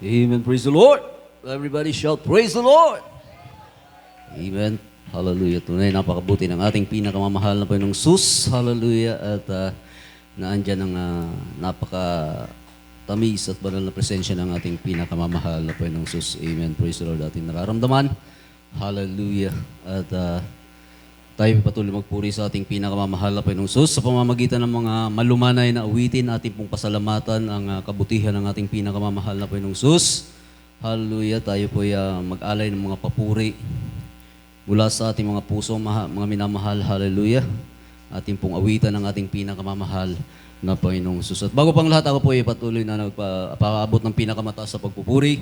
Amen. Praise the Lord. Everybody shout, praise the Lord. Amen. Hallelujah. Tunay, napakabuti ng ating pinakamamahal na Panginoong Sus. Hallelujah. At naandyan ang napaka-tamis at banal na presensya ng ating pinakamamahal na Panginoong Sus. Amen. Praise the Lord. Ating nararamdaman. Hallelujah. At tayo patuloy magpuri sa ating pinakamamahal na Panginoong Sus sa pamamagitan ng mga malumanay na awitin, ating pong pasalamatan ang kabutihan ng ating pinakamamahal na Panginoong Sus. Hallelujah. Tayo po mag-alay ng mga papuri mula sa ating mga puso, mga minamahal. Hallelujah. Ating pong awitan ng ating pinakamamahal na Panginoong Sus. At bago pang lahat, ako po patuloy na nagpaabot ng pinakamataas sa pagpupuri,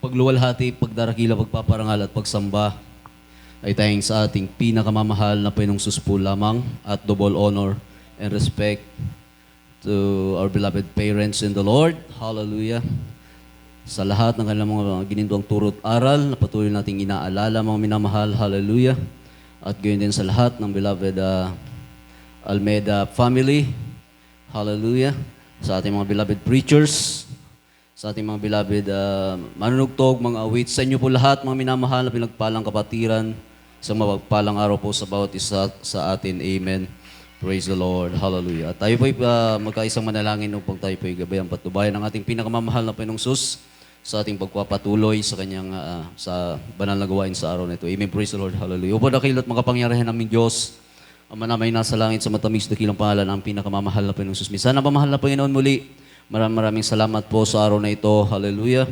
pagluwalhati, pagdarakila, pagpaparangal at pagsamba ay tayong sa ating pinakamamahal na Panginoong Sus po lamang, at double honor and respect to our beloved parents in the Lord. Hallelujah. Sa lahat ng kanilang mga ginintuang turo't aral na patuloy nating inaalala, mga minamahal. Hallelujah. At gayon din sa lahat ng beloved Almeida family. Hallelujah. Sa ating mga beloved preachers, sa ating mga beloved manunugtog, mga awit, sa inyo po lahat, mga minamahal na pinagpalang kapatiran, isang mapagpalang araw po sa bawat isa sa atin. Amen. Praise the Lord. Hallelujah. At tayo po magkaisang manalangin upang tayo po gabayang patnubayan ng ating pinakamamahal na Panginoong Sus sa ating pagpapatuloy sa kanyang sa banal na gawain sa araw na ito. Amen. Praise the Lord. Hallelujah. Upang dakil at makapangyarihan naming Diyos, ang manamay nasa langit sa matamis na kilang pangalan, ang pinakamamahal na Panginoong Sus. Minsan, pamahal na Panginoon muli, maraming salamat po sa araw na ito. Hallelujah.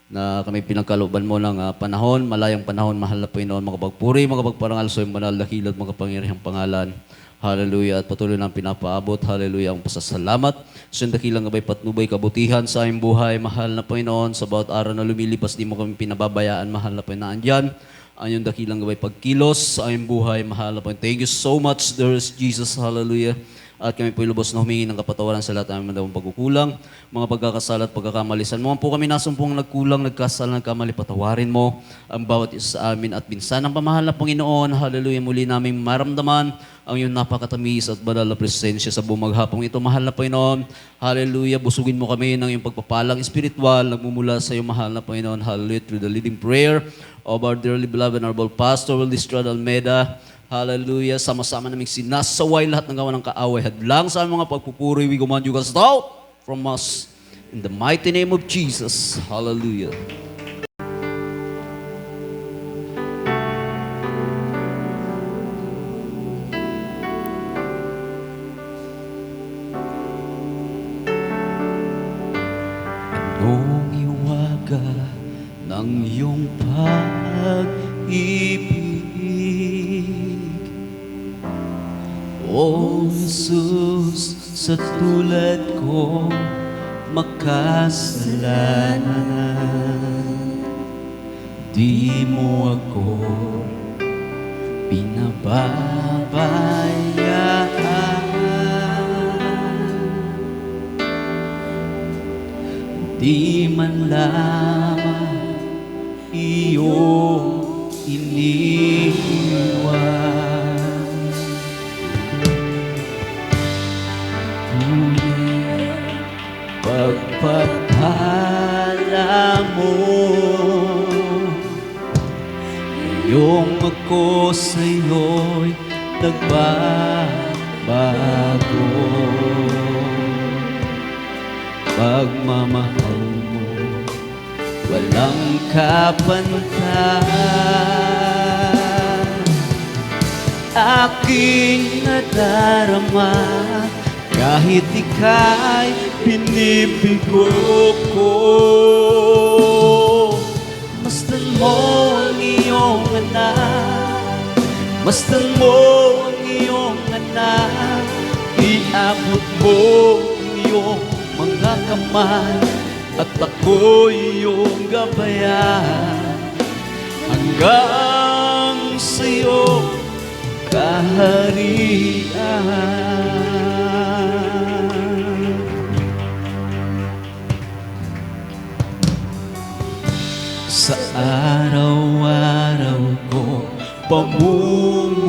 Na kami pinagkalooban mo ng panahon, malayang panahon, mahal na Panginoon, makapagpuri, makapagparangal sa iyong banal, dakil at makapangyarihang pangalan. Hallelujah. At patuloy nang pinapaabot. Hallelujah. Ang pasasalamat sa iyong dakilang gabay patnubay, kabutihan sa aming buhay, mahal na Panginoon, sa bawat araw na lumilipas, di mo kami pinababayaan, mahal na Panginoon. Andyan ang iyong dakilang gabay pagkilos sa aming buhay, mahal na Panginoon. Thank you so much, dearest Jesus. Hallelujah. At kami po lubos na humingi ng kapatawaran sa lahat ng aming mandawang pagkukulang, mga pagkakasala at pagkakamalisan mo. Po kami nasumpong nagkulang, nagkasala, nagkamali, patawarin mo ang bawat isa sa amin. At minsan ang pamahal na Panginoon, hallelujah, muli namin maramdaman ang iyong napakatamis at banal na presensya sa buong maghapong ito. Mahal na Panginoon, hallelujah, busugin mo kami ng iyong pagpapalang espiritual, nagmumula sa iyong mahal na Panginoon, hallelujah, through the leading prayer of our dearly beloved and honorable Pastor Will Estrada Almeida. Hallelujah. Sama-sama naming sinasaway lahat ng gawa ng kaaway. Hadlang sa mga pagpupuri, we command you guys out from us. In the mighty name of Jesus. Hallelujah. Anong iwaga ng iyong pag-ibig, O Jesus, sa tulad ko makasalanan, di mo ako pinababayaan, di man lamang iyong iniwan. Pagpapala mo, iyong ako sa'yo'y nagbabago. Pagmamahal mo, walang kapantay. Aking nadarama kahit ika'y binibigo ko. Masdan mo ang iyong anak, masdan mo ang iyong anak, iabot mo ang iyong mga kamay, at ako'y iyong gabayan hanggang sa iyong kaharian. Sa araw-araw ko pamumuhay,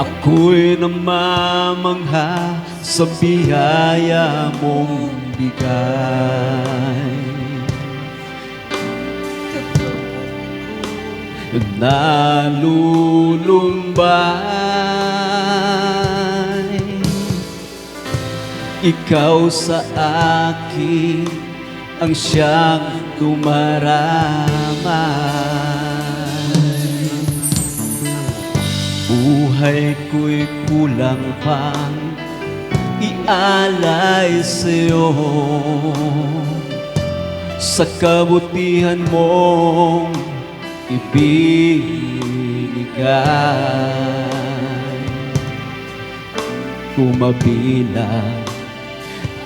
ako'y namamangha sa biyaya mong bigay. Nalulumbay ikaw sa akin ang siyang dumaramay. Buhay ko'y kulang pang ialay sa'yo sa kabutihan mong ibinigay. Kumabilang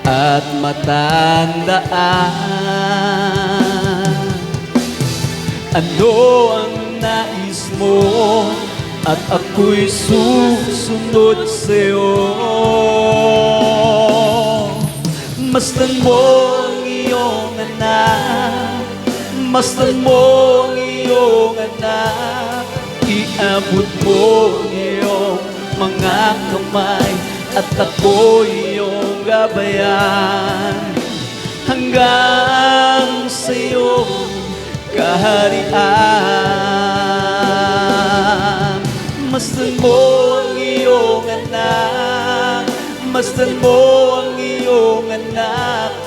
at matandaan ano ang nais mo, at ako'y susunod sa'yo. Masdan mo ang iyong anak, masdan mo ang iyong anak, iabot mo ang iyong mga kamay, at ako'y iyong gabayan hanggang sa iyong kaharian. Masdan mo ang iyong anak, masdan mo ang iyong anak,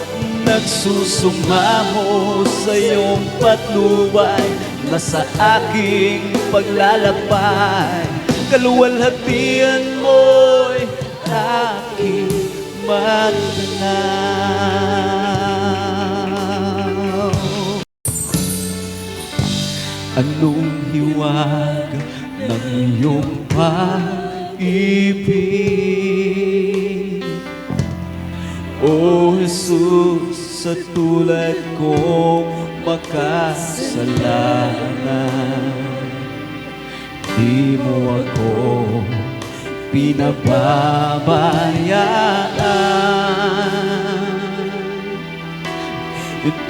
nagsusumamo sa iyong patnubay na sa aking paglalakbay. Kaluwalhatian mo'y aking magdanaw. Anong hiwag ng iyong pag-ibig, O Jesus, sa tulad kong makasalanan. Di mo ako pinababayaan,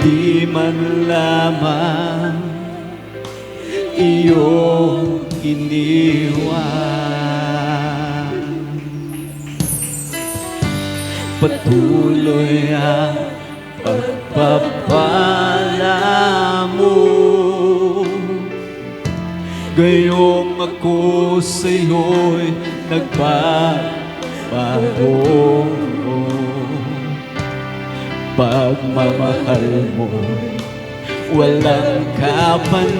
di man lamang iyong iniwan. Patuloy ang pagpapala mo, gayong ako sa'yo'y nagbabago. Pagmamahal mo walang kapantay,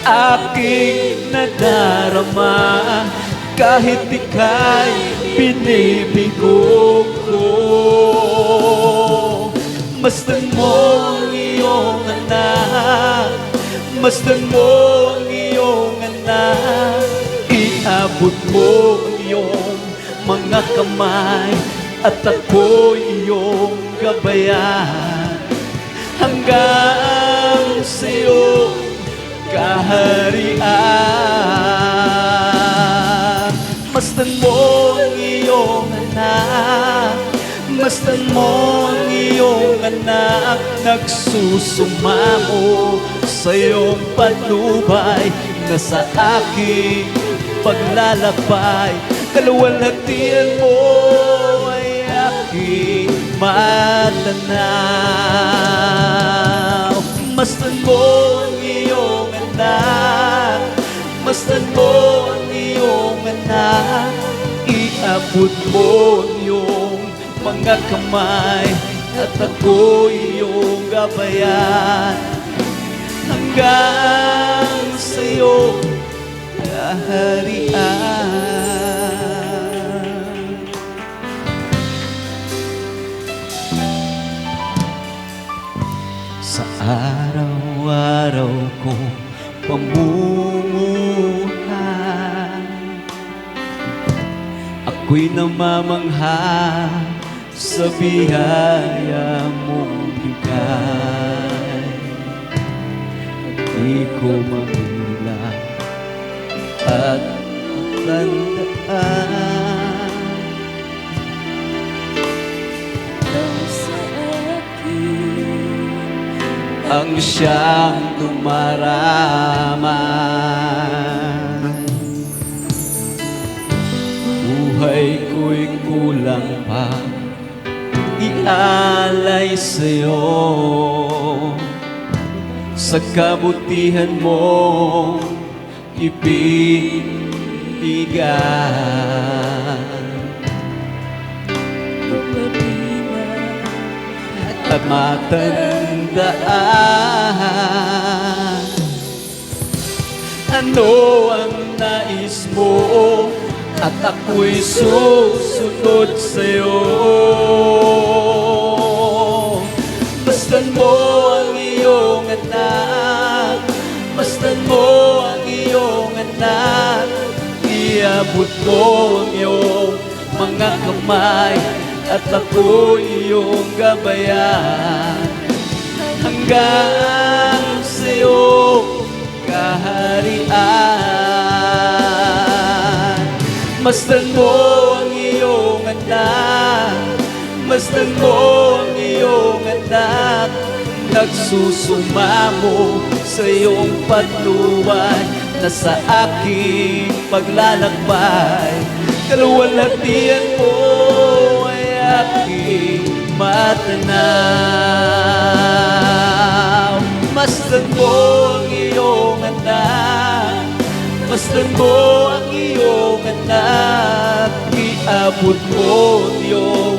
aking nadarama kahit ika'y binibigo ko. Masdan mo ang iyong anak, masdan mo ang iyong anak, iabot mo ang iyong mga kamay, at ako iyong gabayan hanggang sa iyong kaharian. Masdan mo ang iyong anak, masdan mo ang iyong anak, nagsusumamo sa iyong patnubay na sa aking paglalakbay. Kaluwalhatian mo ay aking matanaw. Masdan mo ang iyong anak, masdan mo ang iyong anak, iabot mo ang iyong mga kamay, at ako iyong gabayan hanggang sa iyong kaharian. Sa araw-araw kong pamumuhay, ako'y namamangha sa biyaya mong bigay. Di ko mabilang at tandaan ang siyang dumaraman. buhay ko'y kulang pa ialay sa'yo. Sa kabutihan mo ibibigay at matandaan ano ang nais mo at ako'y susunod sa'yo. Masdan mo ang iyong anak, masdan mo ang iyong anak, iabot mo ang iyong mga kamay at ako'y iyong gabayan hanggang sa'yo kaharian. Masdan mo ang iyong anak, masdan mo ang iyong anak, nagsusumamo sa iyong patnubay na sa aking paglalakbay. Kaluwalhatian mo ay aking matanaw. Masdan mo ang iyong anak, masdan mo ang iyong anak, iabot mo ang iyong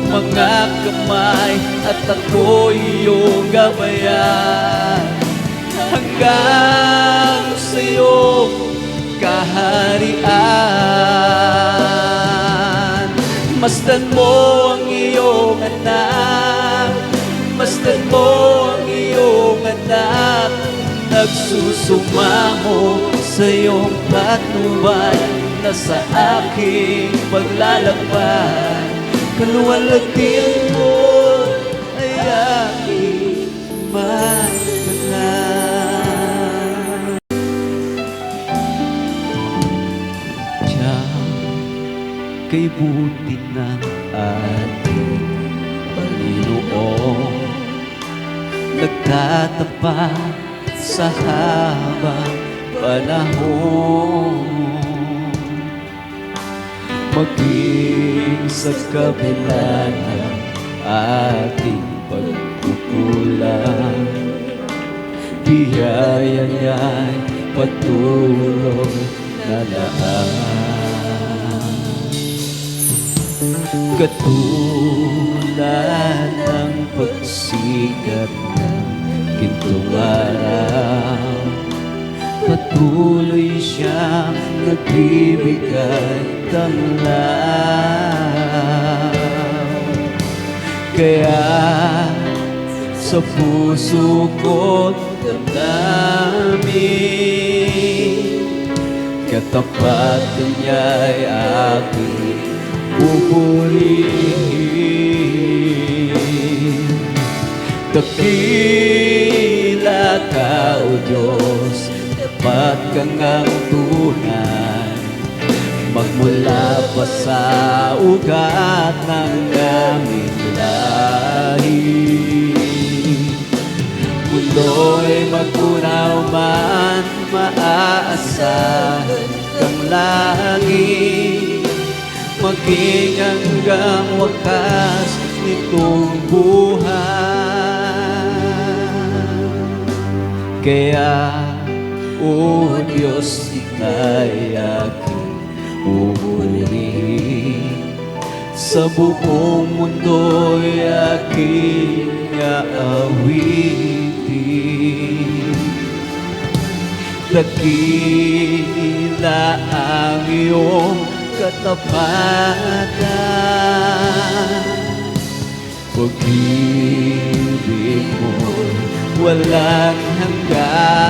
mga kamay at ako'y iyong gabayan hanggang sa iyong kaharian. Masdan mo ang iyong anak, masdan mo ang iyong anak, nagsusumamo sa iyong patnubay na sa aking paglalakbay. Kaluwalhatian mo ay aking matanaw. Diyan kay buti ng ating Panginoon, nagtatapat sa habang panahon. Maging sa kabila ng ating pagkukulang, biyaya niya'y patuloy na laan. Katulad ng pagsikat ng gintong araw, patuloy siyang nagbibigay tamlaw. Kaya sa puso ko't damdamin, katapatan niya'y aking pupurihin. Dakila ka, O Diyos, dapat kang ang tunay, magmula pa sa ugat ng aming lahi. Mundo'y magkunaw man, maaasahan kang lagi, maging hanggang wakas nitong buhay. Kaya, O Diyos, ika'y aking pupurihin, sa buong mundo'y aking aawitin. Dakila ang iyong katapatan, pag-ibig mo'y walang hanggan.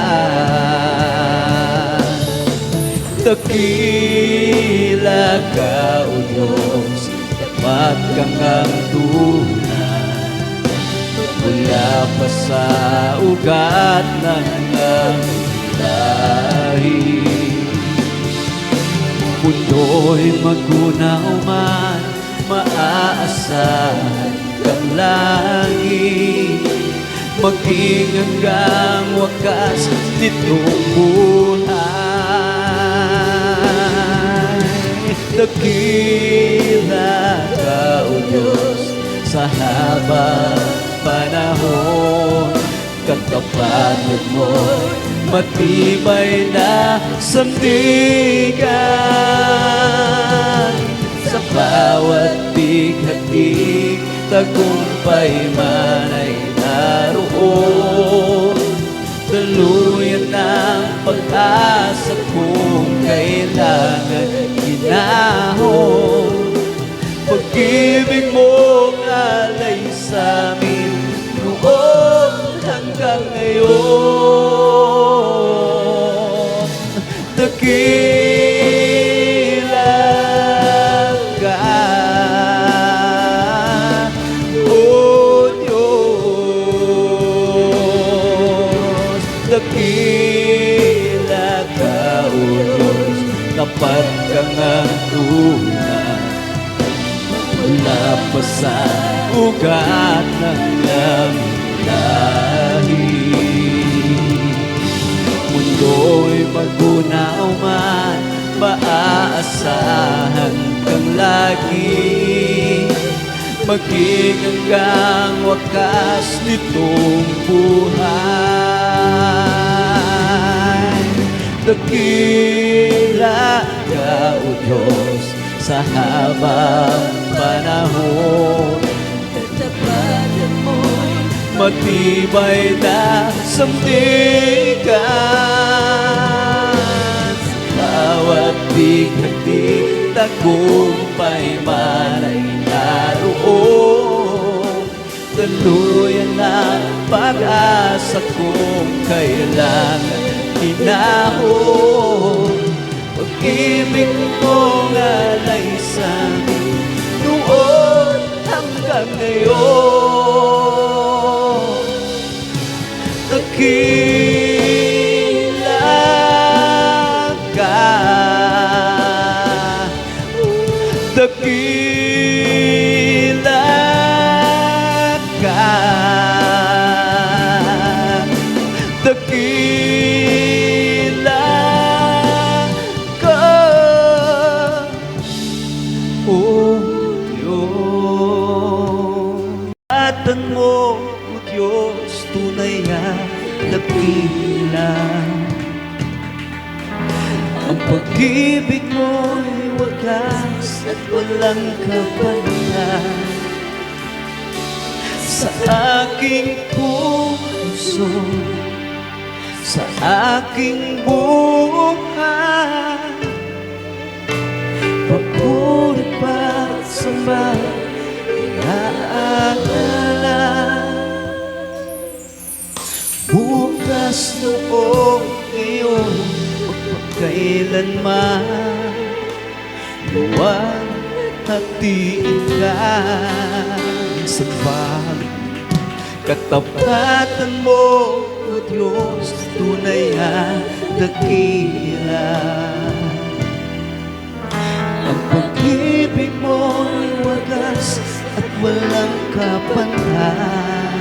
Dakila ka, O Diyos, dapat kang ang tunay, mula pa sa ugat ng aming lahi. Mundo'y magunaw man, maaasahan kang lagi, maging hanggang wakas nitong buhay. Dakila ka, O Diyos, sa habang panahon. Katapanan mo, matibay na sandigan. Sa bawat bighati, tagumpay man ay naroon. Daluyan ng pag-asa kung kailangan ginahon. Pag-ibig mo alay sa amin noon hanggang ngayon. Dakila ka, O Diyos. Dakila ka, O Diyos, tapat kang ang tunay. Wala pa sa ugat ng aming lahi. Mundo'y magunaw man, maaasahan kang lagi. Maging hanggang wakas nitong buhay. Dakila ka, O Diyos, sa habang panahon. Katapanan mo, matibay na sandigan. Bawat bighati, tagumpay man ay naroon. Daluyan na pag-asa kung kailangan ginahon. Pag-ibig mo alay sa amin noon hanggang ngayon. Dakila ka, dakila ka, dakila ka, O Diyos. Atan mo, O Diyos, tunay na dakila. Ang pag-ibig mo'y wagas at walang kapalit. Sa aking puso, sa aking buhay, papuri pa sa naaalala. Bukas noong ngayon, magpakailanman, luwalhatiin ka sa pag. Katapatan mo, O Diyos, tunay na dakila. Ang pag-ibig mo'y wagas at walang kapantay.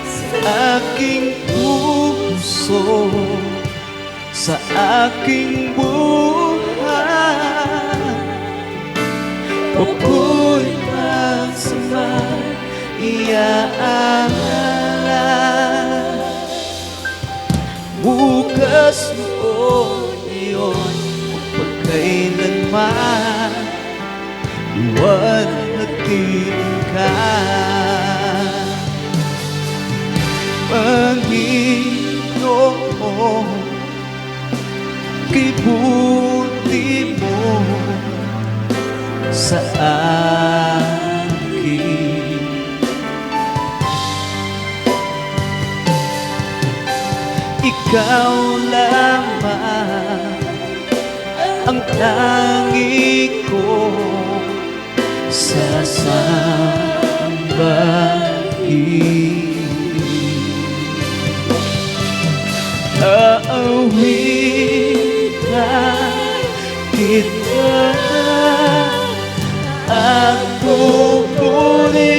Sa aking puso, sa aking buhay, papuri pagsamay iaala. Bukas noon iyon, pagkailanman, luwalhatiin ka. Panginoon, kibuti mo sa akin. Ikaw lamang ang tangi ko sasambahin. Aawitan kita at pupurihin,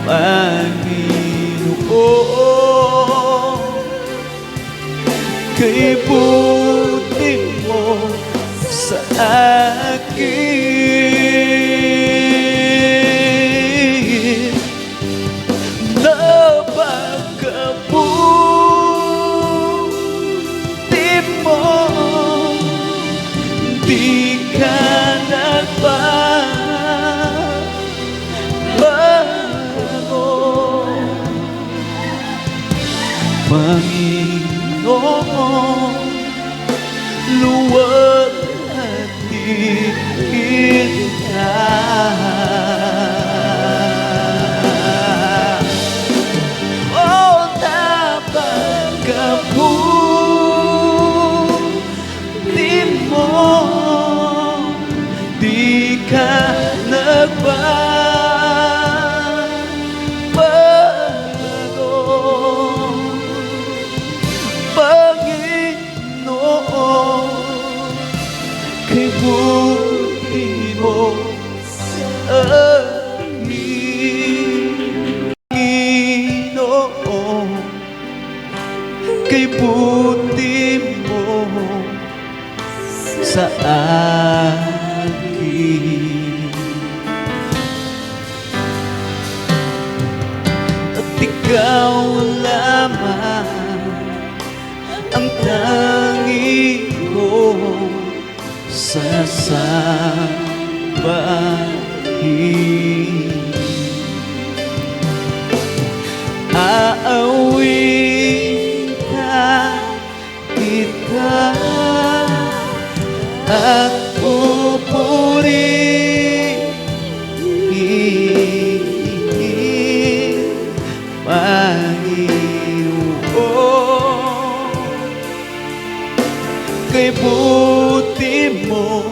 Panginoon. di ka nagbabago. Panginoon, luwalhatiin ka. Oh, napakabuti mo, di ka nagbabago. Panginoon, kay buti mo sa akin. Panginoon, kay buti mo sa akin. At ikaw lamang ang tangi kong sasambahin. Aawin ka kita at pupurihin, Panginoon, kay buti mo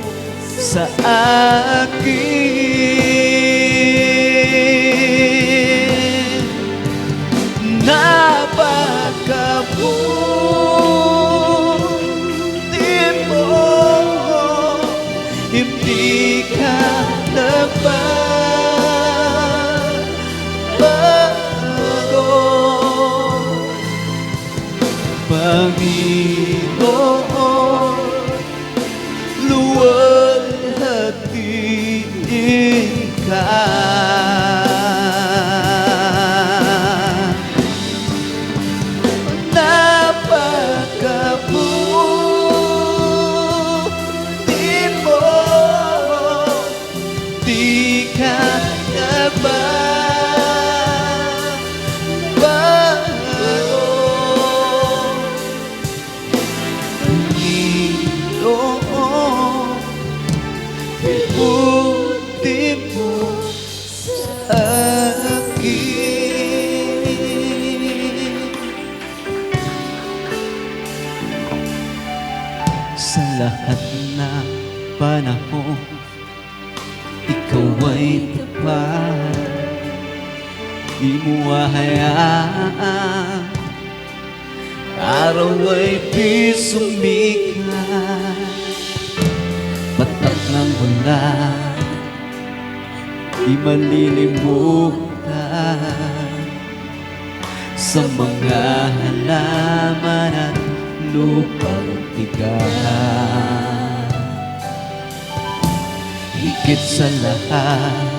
sa akin. Napakabuti mo, hindi ka nagbabago. Panginoon, luwalhatiin ka. Napakabuti mo, di ka nagbabago. Panginoon, kay buti mo sa akin. Sa lahat na panahon, ikaw ay tapat. Di mo hahayaan araw ay di sumikat. Batak ng ulan, di malilimutan. Sa mga halaman at lupang tigas, higit sa lahat,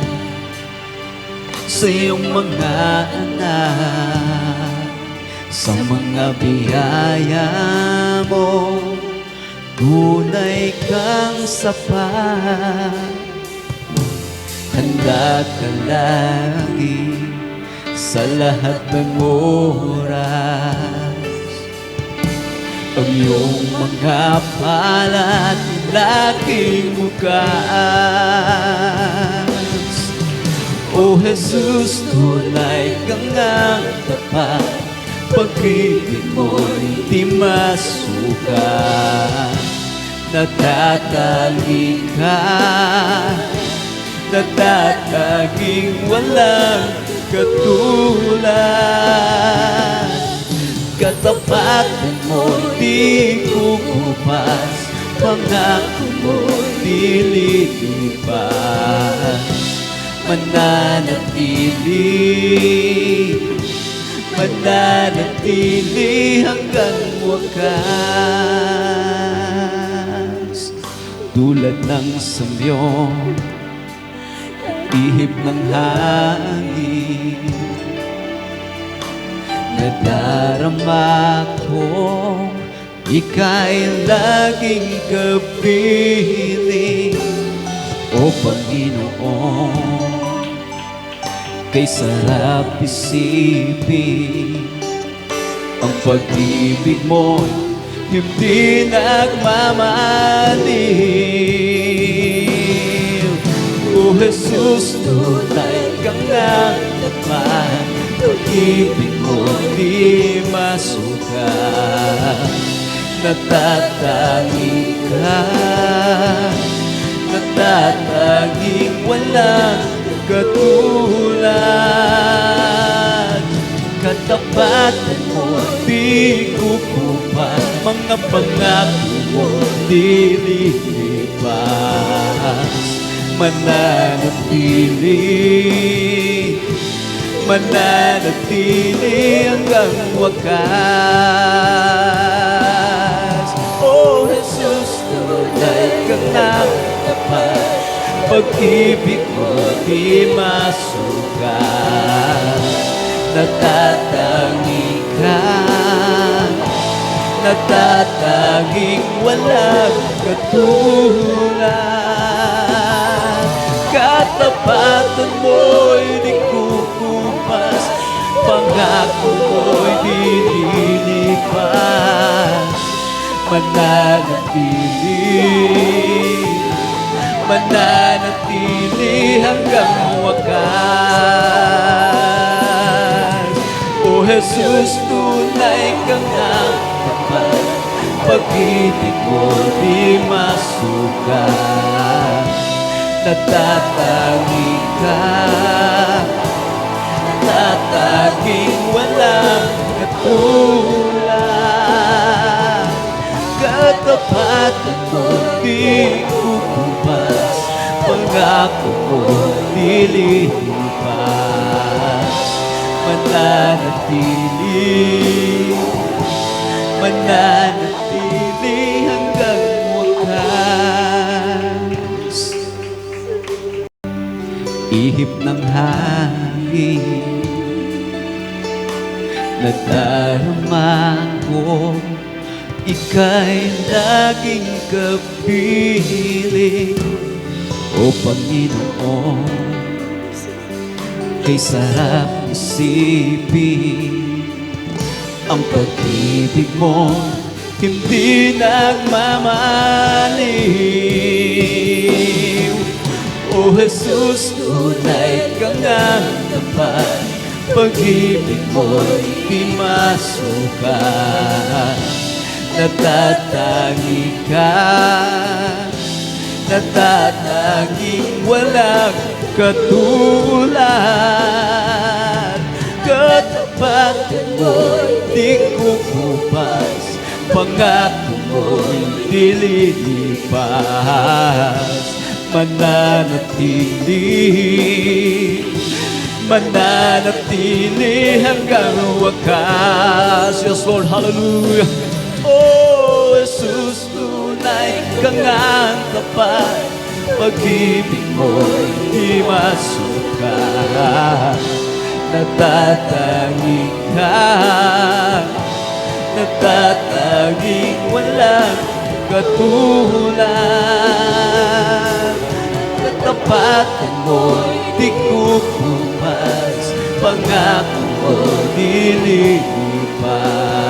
sa iyong mga anak, sa mga biyaya mo, tunay kang sapat. Handa ka lagi sa lahat ng oras. Ang iyong mga palad laging bukas. O Jesus, tunay kang ang tapat. Pag-ibig mo'y di masukat. Natatanging ka, natatanging walang katulad. Katapatan mo'y di kukupas, pangako mo'y di lilipas. Mananatili hanggang wakas. Tulad ng samyon, ihip ng hangin, nadarama kong Ika'y laging kapiling, O Panginoon. Kay sarap isipin, ang pag-ibig mo hindi nagmamaliw. O Jesus, tunay kang nagtapat, pag-ibig mo di masukat. Natatangi ka, natatanging walang katulad. Katapatan mo di kukupas, mga pangako mo di lilipas. Mananatili hanggang wakas. O Jesus, tunay kang nagtapat, pag-ibig mo di masukat. Natatangi ka, natatanging walang katulad. Katapatan mo'y di kukupas, pangako mo'y di lilipas. Mananatili hanggang wakas. O Jesus, tunay kang nagtapat, pag-ibig mo di masukat. Natatangi ka, natatanging walang katulad. Katapatan mo di kukupas, pangako mo di lilipas. Mananatili hanggang wakas. Ihip ng hangin, nadarama ko, ika'y laging kapiling, O Panginoon. Kay sarap isipin, ang pag-ibig mo hindi nagmamaliw. O Jesus, tunay kang nagtapat, pag-ibig mo di masukat. Natatangi ka, natatanging walang katulad. Katapatan mo'y di kukupas, pangako mo'y di lilipas. Mananatili hanggang wakas. Yes, Lord, hallelujah. Oh, Jesus, tunay kang tapat, pag-ibig mo'y di masukat. Natatangi ka, natatanging walang katulad. Katapatan mo'y di kukupas, pangako mo di lilipas.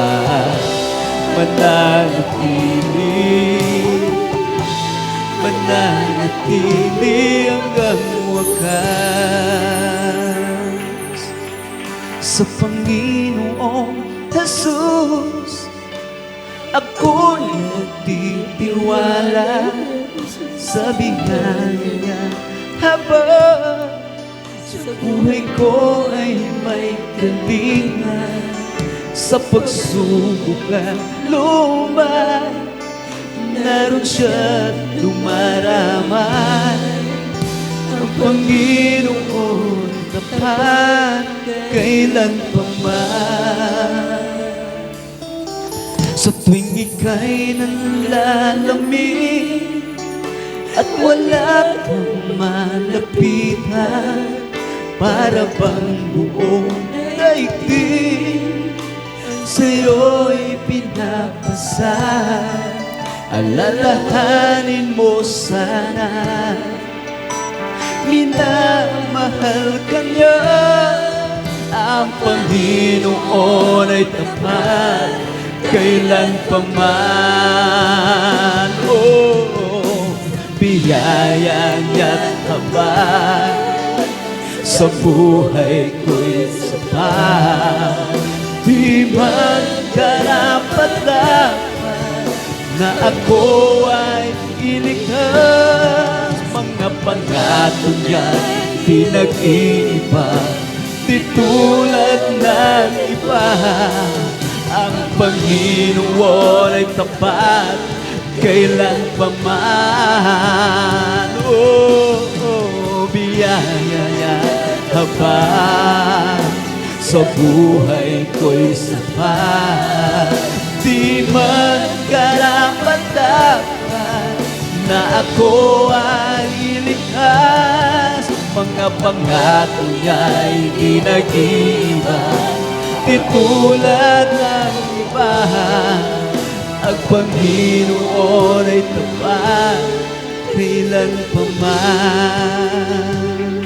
Mananatili hanggang wakas. Sa Panginoong Jesus, ako'y nagtitiwala sa biyaya niya, habang sa buhay ko ay may kalinga. Sa pagsubok at lumay, naroon siya't lumaramay. Ang Panginoon tapat kailan pa man. Sa tuwing ika'y nanlalamig at wala kang malapitan, para bang buong daigdig sa'yo'y pinag pinapasan. Alalahanin mo sana, minamahal ka niya. Ang Panginoon ay tapat kailan pa man. Oh, biyaya niya't habag sa buhay ko'y sapat. Di man karapat-dapat na ako ay iligtas. Mga pangako niya't pinag-iiba, di tulad ng iba. Ang Panginoon ay tapat kailan pa man. Oh, oh, biyaya niya habang sa buhay ko'y sapat. Di man karapat-dapat na ako ay iligtas. Mga pangako niya'y di nag-iba, di tulad ng iba. Ang Panginoon ay tapat kailan pa man.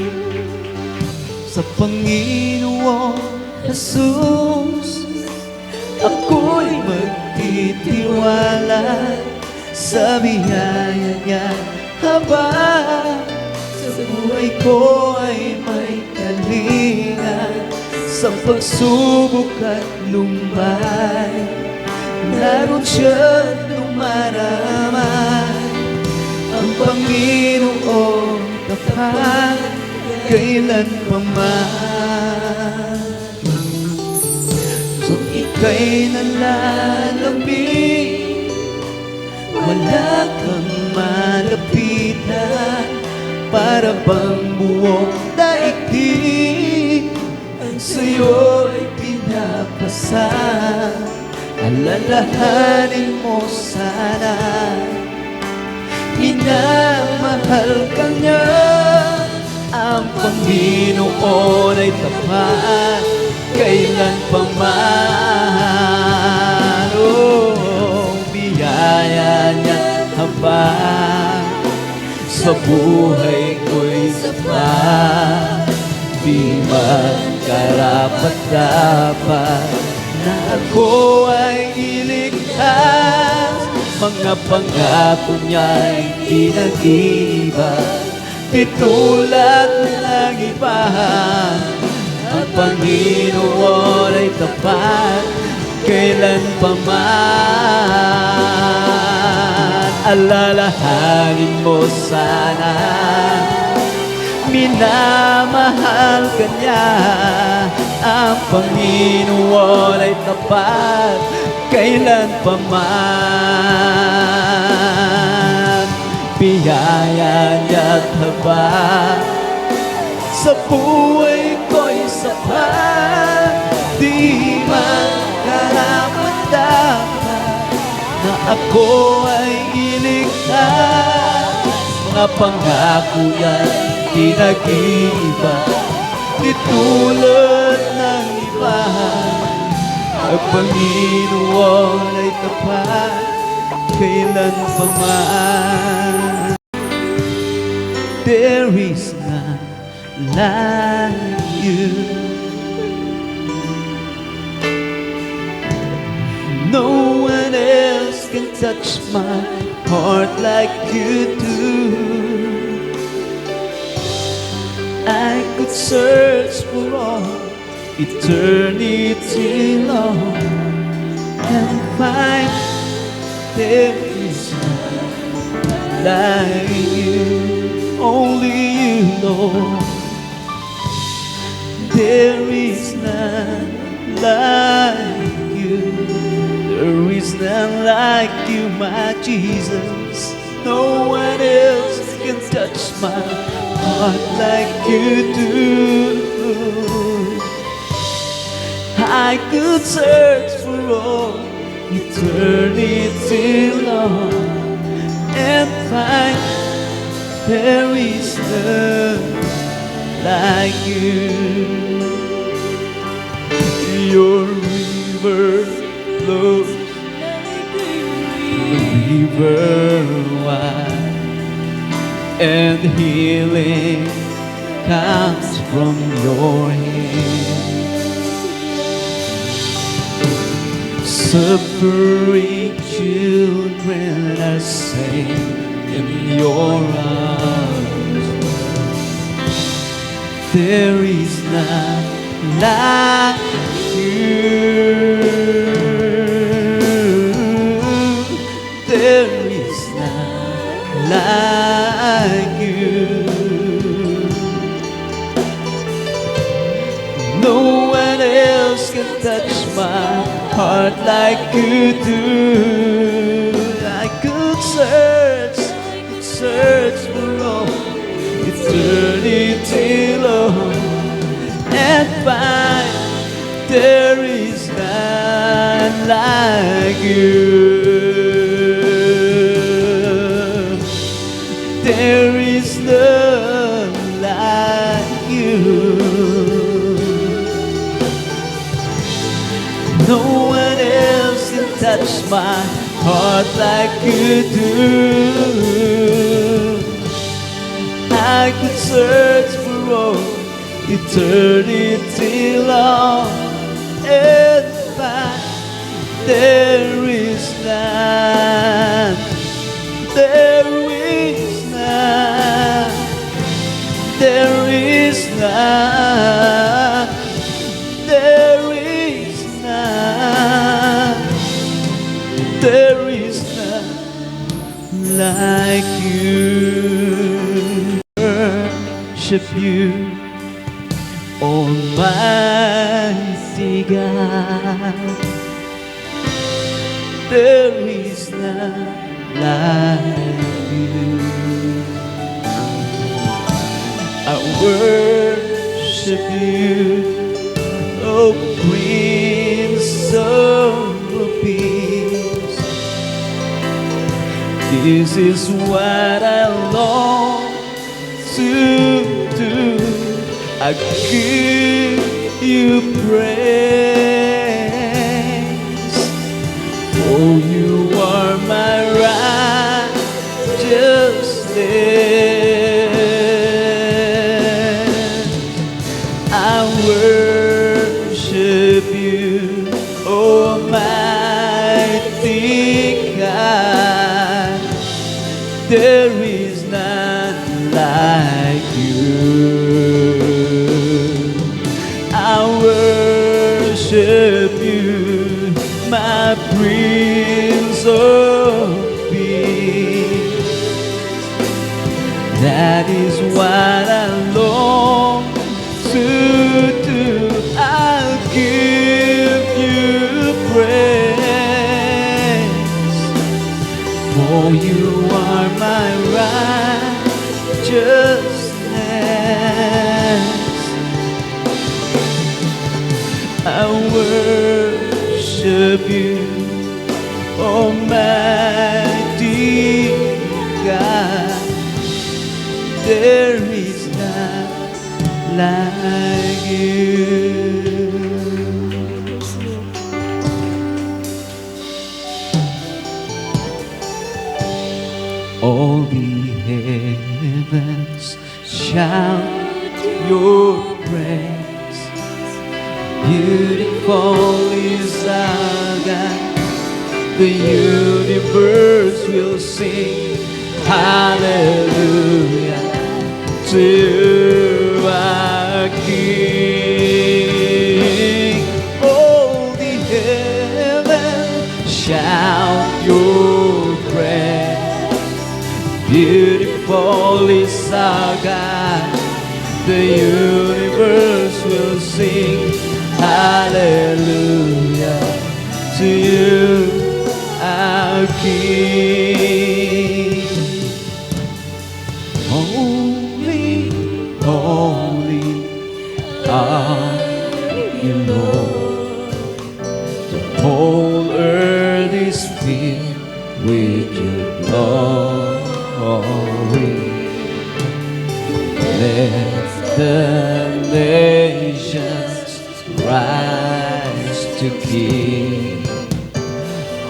Sa Panginoon Jesus ako'y magtitiwala, sa biyaya niya habang sa buhay ko ay may kalinga. Sa pagsubok at lumbay, naroon siya lumaraman. Ang Panginoon tapat kailan pa man. So ika'y nalalambing, wala kang malapitan. Para bang buong daigdig ang sa'yo'y pinapasan. Alalahanin mo sana, minamahal ka niya. Ang Panginoon ay tapat kailan pa man. Oh, biyaya niya habang sa buhay ko'y sapat. Di man karapat-dapat na ako ay iligtas. Mga pangako niya'y di nag-iba, di tulad ng iba. Ang Panginoon ay tapat kailan pa man. Alalahanin mo sana, minamahal ka niya. Ang Panginoon ay tapat kailan pa man. Biyaya niya't habang sa buhay ko'y sapat. Di man karapat-dapat na ako ay iligtas. Mga pangako yan di nag-iba, di tulad ng iba. Ang Panginoon ay tapat kailan pa man. There is none like you. No one else can touch my heart like you do. I could search for all eternity long and find there is none like you. Only you, Lord. There is none like you. There is none like you, my Jesus. No one else can touch my heart like you do. I could search for all eternity long and find there is none like you. Your river flows river wide, and healing comes from your hand. Suffering children are safe in your arms. There is none like you. There is none like you. No one else can touch my heart like you do. I could search for all eternity long, and find there is none like you. There is none like you. No one else can touch my heart like you do. I could search for all eternity long, and find there is none. There is none. There is none. There is none. There is none like you. Worship you, Almighty God. There is none like you. I worship you, oh Prince of Peace. This is what I long to do. I give you praise, for you are my righteousness. I worship you, Almighty God. There is none like you. I worship you, my Prince of Peace. That is what I long to do. I'll give you praise, for you are my righteousness. I worship you, Almighty God. There is none like you. All the heavens shout your praise. Beautiful is our God. The universe will sing hallelujah to our King. All the heavens shout your praise. Beautiful is our God. The universe will sing hallelujah to you, our King. Holy, holy are you, Lord. The whole earth is filled with your glory. Let the nations rise to King.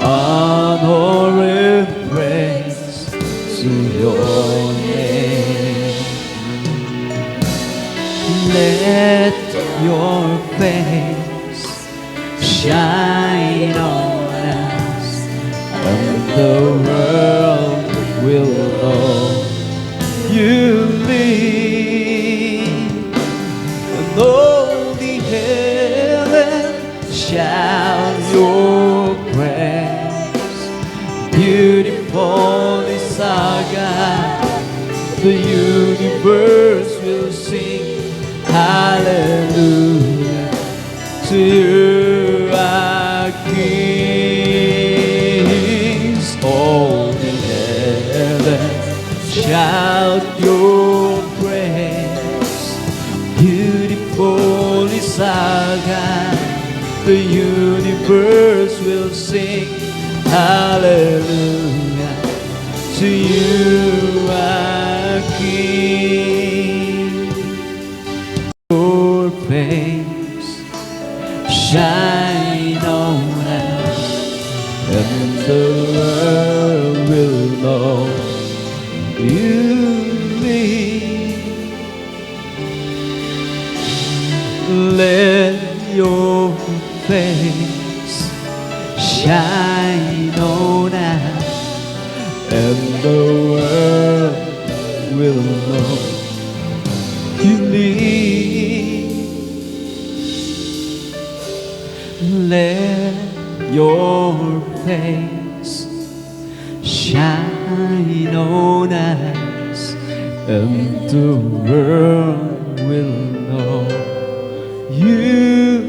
Honor and face shine on us, and the world will know you live, and all the heaven shout your praise. Beautiful is our God, the universe will sing hallelujah to you, our kings. All the heaven shout your praise. Beautiful is our God, the universe will sing hallelujah to you, our King. Your face shine on us, and the world will know you live. Let your face shine on us, and the world will know you live. Let your face shine on us, and the world will know you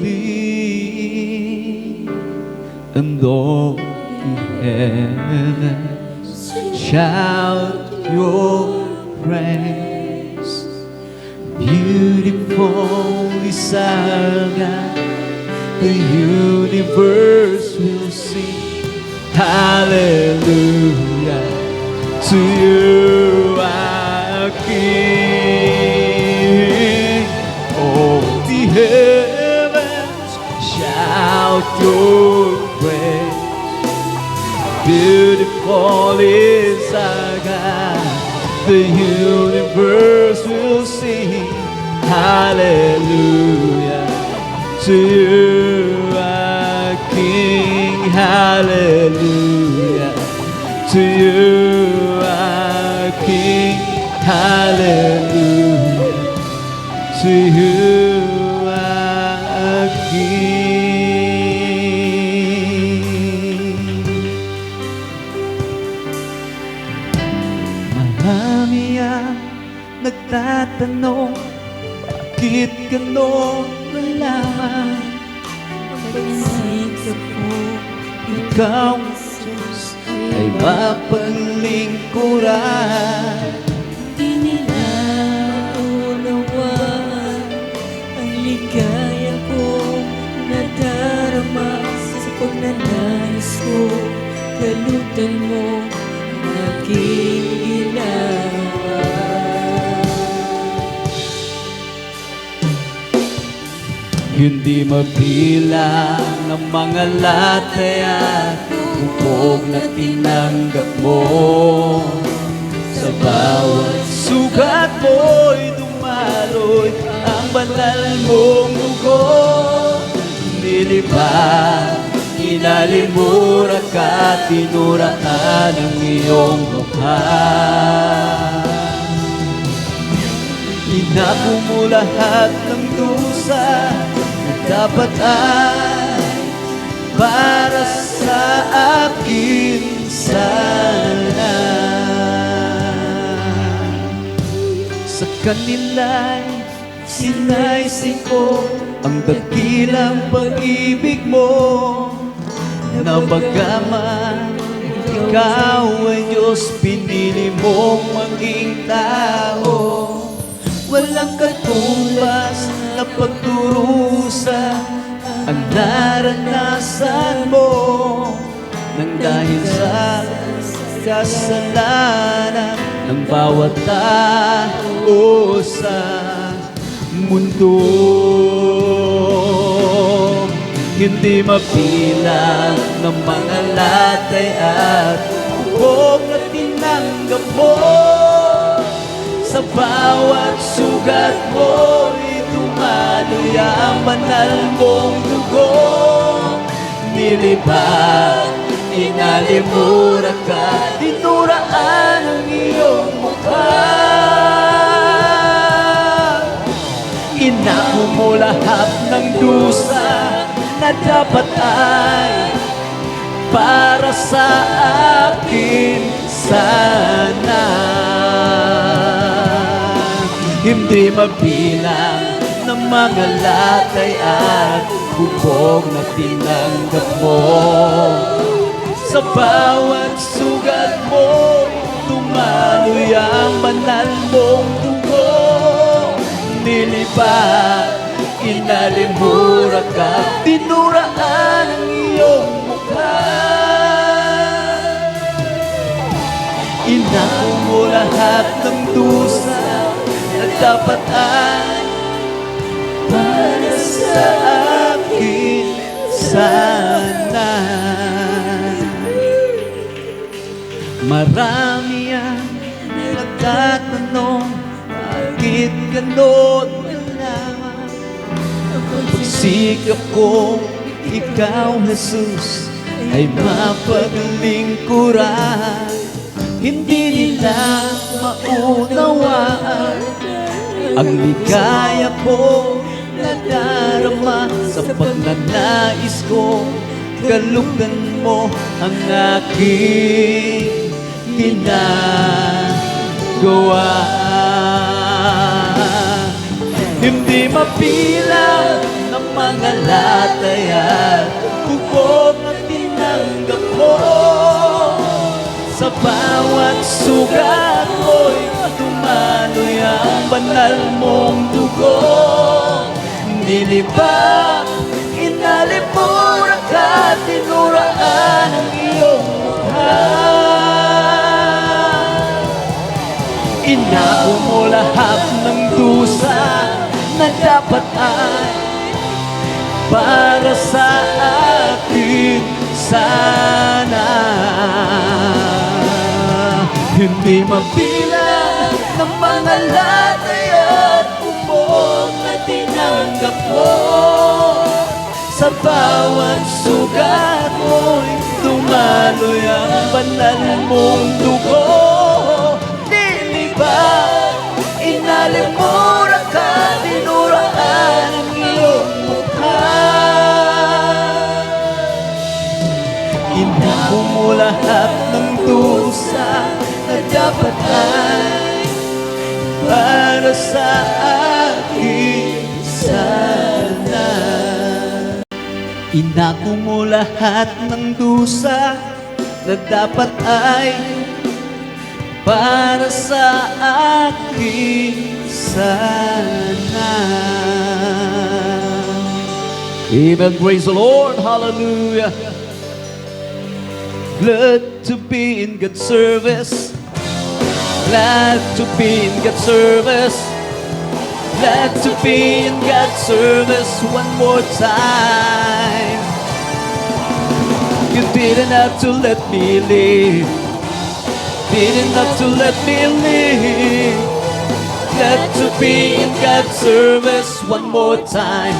live, and all the heavens shout your praise. Beautiful is our God, the universe will sing hallelujah to you, our King. All the heavens shout your praise. Beautiful is our God, the universe will sing hallelujah to you, our King. Hallelujah to you, our King. Hallelujah to you, our King. Marami ang nagtatanong, bakit ganon malaman? Pag-isip ko, Ikaw ay mapaglingkuran. di nila unawaan ang ligaya ko nadarama sa pagnanais ko. Kalutan mo ang aking ginawa. Hindi mabilang ng mga latay at bubog na tinanggap mo. Sa bawat sugat mo'y dumaloy ang banal mong dugo. Nilipad, inalimura ka, tinuraan ang iyong mukha. Inako mo lahat ng dusa na dapat ay para sa akin sana. Sa kanila'y sinaysin ko ang dakilang pag-ibig mo, na bagaman ikaw ay Diyos, pinili mong maging tao. Walang katumbas na pagdurusa ang naranasan mo, nang dahil sa kasalanan ng bawat tao sa mundo. Hindi mabilang ng mga latay at bubog na tinanggap mo. Sa bawat sugat mo'y dumaloy ang banal mong dugo. Nilibag, inalimura ka, dinuraan ang iyong mukha. Inako mo lahat ng dusa na dapat ay para sa akin sana. Hindi mabilang ng mga latay at bubog na tinanggap mo. Sa bawat sugat mo, dumaloy ang banal mong dugo. Nilibag, inalimura ka, dinuraan ang iyong mukha. Inako mo lahat ng dusa na dapat ay para sa akin sana. Marami ang nagtatanong, bakit ganon ka lamang? Pagsikap ko, ikaw, Jesus, ay mapaglingkuran. Hindi nila maunawaan ang ligaya ko na darama sa pagnanais ko. Galugan mo ang aking ginagawa. Hindi mapilang ng mga latay at bubog na tinanggap mo. Sa bawat sugat mo'y dumaloy ang banal mong dugo. Nilibag, inalimura ka, tinuraan ang iyong mukha. Inako mo lahat ng dusa na dapat ay para sa akin sana. Hindi mabilang ng mga latay at bubog na tinanggap mo. Sa bawat sugat mo'y dumaloy ang banal mong dugo. Nilibag, inalimura ka, dinuraan ang iyong mukha. Inako mo lahat ng dusa na dapat ay para sa akin sana. Inako mo lahat ng dusa na dapat ay para sa akin sana. Amen. Praise the Lord. Hallelujah. Glad to be in God's service. Glad to be in God's service. Glad to be in God's service one more time. You didn't have to let me leave. Didn't have to let me leave. Glad to be in God's service one more time.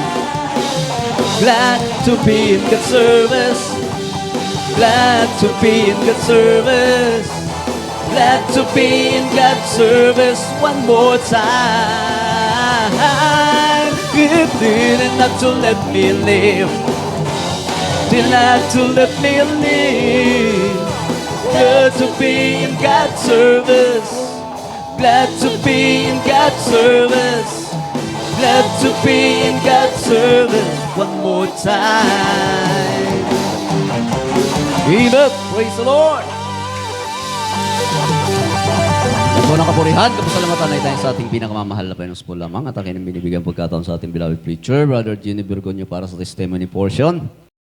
Glad to be in God's service. Glad to be in God's service. Glad to be in God's service one more time. You didn't have to let me live. Didn't have to let me live. Glad to be in God's service. Glad to be in God's service. Glad to be in God's service one more time. Amen. Praise the Lord. Ito ng kapurihan, kapasalamatan ay tayo sa ating pinakamamahal na Panginoon lamang at aking binibigyan pagkataon sa ating beloved preacher, Brother Jenny Bergonio, para sa testimony portion.